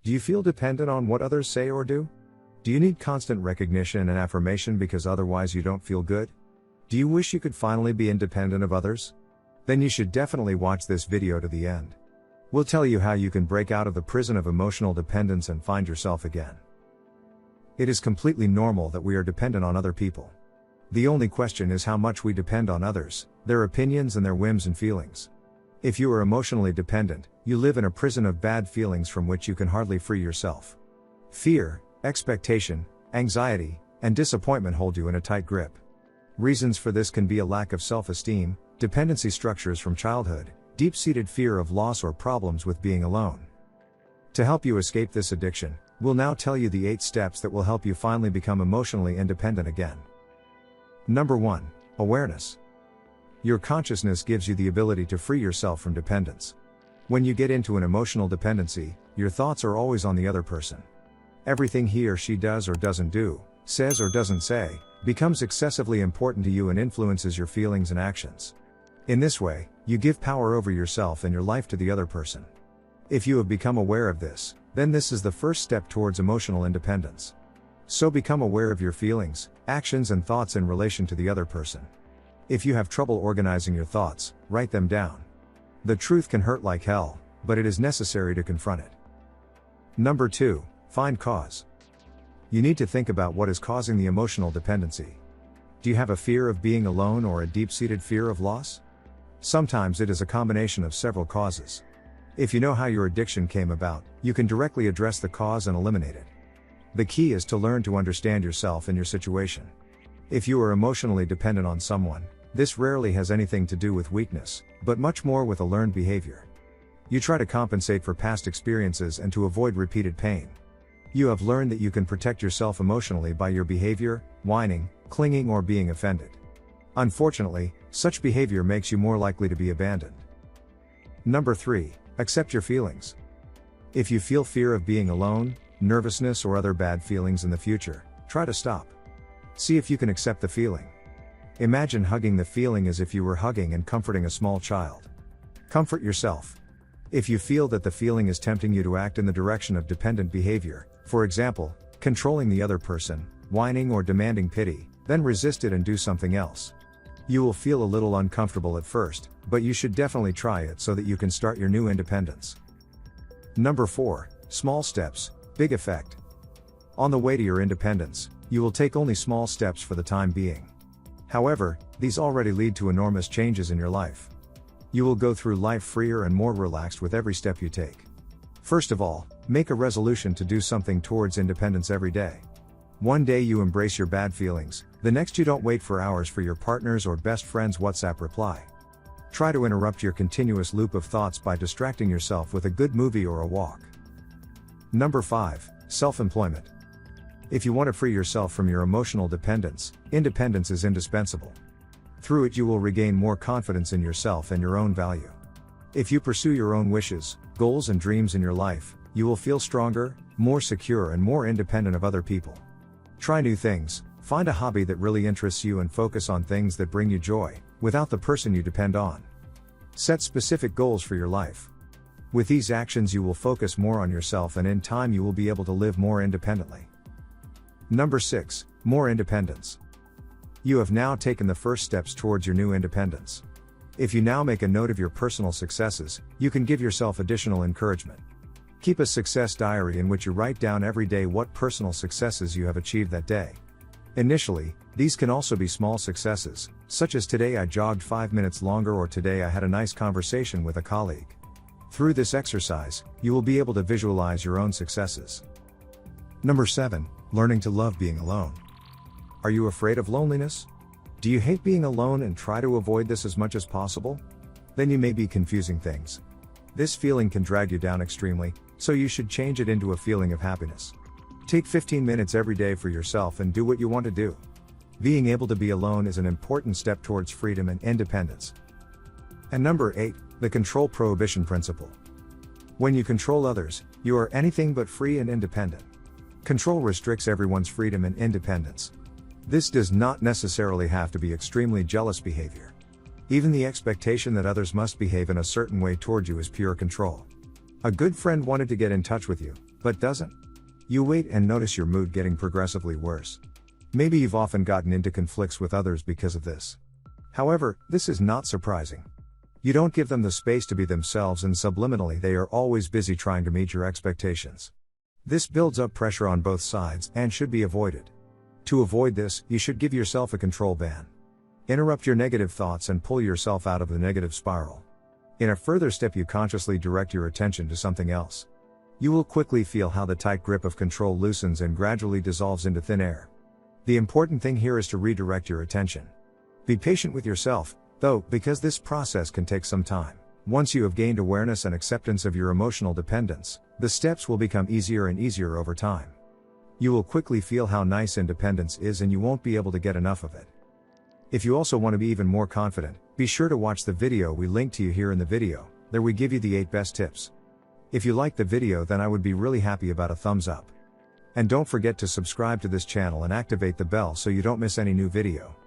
Do you feel dependent on what others say or do? Do you need constant recognition and affirmation because otherwise you don't feel good? Do you wish you could finally be independent of others? Then you should definitely watch this video to the end. We'll tell you how you can break out of the prison of emotional dependence and find yourself again. It is completely normal that we are dependent on other people. The only question is how much we depend on others, their opinions and their whims and feelings. If you are emotionally dependent, you live in a prison of bad feelings from which you can hardly free yourself. Fear, expectation, anxiety, and disappointment hold you in a tight grip. Reasons for this can be a lack of self-esteem, dependency structures from childhood, deep-seated fear of loss or problems with being alone. To help you escape this addiction, we'll now tell you the 8 steps that will help you finally become emotionally independent again. Number 1. Awareness. Your consciousness gives you the ability to free yourself from dependence. When you get into an emotional dependency, your thoughts are always on the other person. Everything he or she does or doesn't do, says or doesn't say, becomes excessively important to you and influences your feelings and actions. In this way, you give power over yourself and your life to the other person. If you have become aware of this, then this is the first step towards emotional independence. So become aware of your feelings, actions and thoughts in relation to the other person. If you have trouble organizing your thoughts, write them down. The truth can hurt like hell, but it is necessary to confront it. Number 2. Find cause. You need to think about what is causing the emotional dependency. Do you have a fear of being alone or a deep-seated fear of loss? Sometimes it is a combination of several causes. If you know how your addiction came about, you can directly address the cause and eliminate it. The key is to learn to understand yourself and your situation. If you are emotionally dependent on someone, this rarely has anything to do with weakness, but much more with a learned behavior. You try to compensate for past experiences and to avoid repeated pain. You have learned that you can protect yourself emotionally by your behavior, whining, clinging or being offended. Unfortunately, such behavior makes you more likely to be abandoned. Number 3. Accept your feelings. If you feel fear of being alone, nervousness or other bad feelings in the future, try to stop. See if you can accept the feeling. Imagine hugging the feeling as if you were hugging and comforting a small child. Comfort yourself. If you feel that the feeling is tempting you to act in the direction of dependent behavior, for example, controlling the other person, whining or demanding pity, then resist it and do something else. You will feel a little uncomfortable at first, but you should definitely try it so that you can start your new independence. Number 4. Small steps, big effect. On the way to your independence, you will take only small steps for the time being. However, these already lead to enormous changes in your life. You will go through life freer and more relaxed with every step you take. First of all, make a resolution to do something towards independence every day. One day you embrace your bad feelings, the next you don't wait for hours for your partner's or best friend's WhatsApp reply. Try to interrupt your continuous loop of thoughts by distracting yourself with a good movie or a walk. Number 5. Self-employment. If you want to free yourself from your emotional dependence, independence is indispensable. Through it you will regain more confidence in yourself and your own value. If you pursue your own wishes, goals and dreams in your life, you will feel stronger, more secure and more independent of other people. Try new things, find a hobby that really interests you and focus on things that bring you joy, without the person you depend on. Set specific goals for your life. With these actions you will focus more on yourself and in time you will be able to live more independently. Number 6. More independence. You have now taken the first steps towards your new independence. If you now make a note of your personal successes, you can give yourself additional encouragement. Keep a success diary in which you write down every day what personal successes you have achieved that day. Initially, these can also be small successes, such as today I jogged 5 minutes longer or today I had a nice conversation with a colleague. Through this exercise, you will be able to visualize your own successes. Number 7. Learning to love being alone. Are you afraid of loneliness? Do you hate being alone and try to avoid this as much as possible? Then you may be confusing things. This feeling can drag you down extremely, so you should change it into a feeling of happiness. Take 15 minutes every day for yourself and do what you want to do. Being able to be alone is an important step towards freedom and independence. And number 8, the control prohibition principle. When you control others, you are anything but free and independent. Control restricts everyone's freedom and independence. This does not necessarily have to be extremely jealous behavior. Even the expectation that others must behave in a certain way toward you is pure control. A good friend wanted to get in touch with you, but doesn't. You wait and notice your mood getting progressively worse. Maybe you've often gotten into conflicts with others because of this. However, this is not surprising. You don't give them the space to be themselves, and subliminally they are always busy trying to meet your expectations. This builds up pressure on both sides and should be avoided. To avoid this, you should give yourself a control ban. Interrupt your negative thoughts and pull yourself out of the negative spiral. In a further step, you consciously direct your attention to something else. You will quickly feel how the tight grip of control loosens and gradually dissolves into thin air. The important thing here is to redirect your attention. Be patient with yourself, though, because this process can take some time. Once you have gained awareness and acceptance of your emotional dependence, the steps will become easier and easier over time. You will quickly feel how nice independence is, and you won't be able to get enough of it. If you also want to be even more confident, be sure to watch the video we link to you here in the video. There we give you the 8 best tips. If you like the video, then I would be really happy about a thumbs up. And don't forget to subscribe to this channel and activate the bell so you don't miss any new video.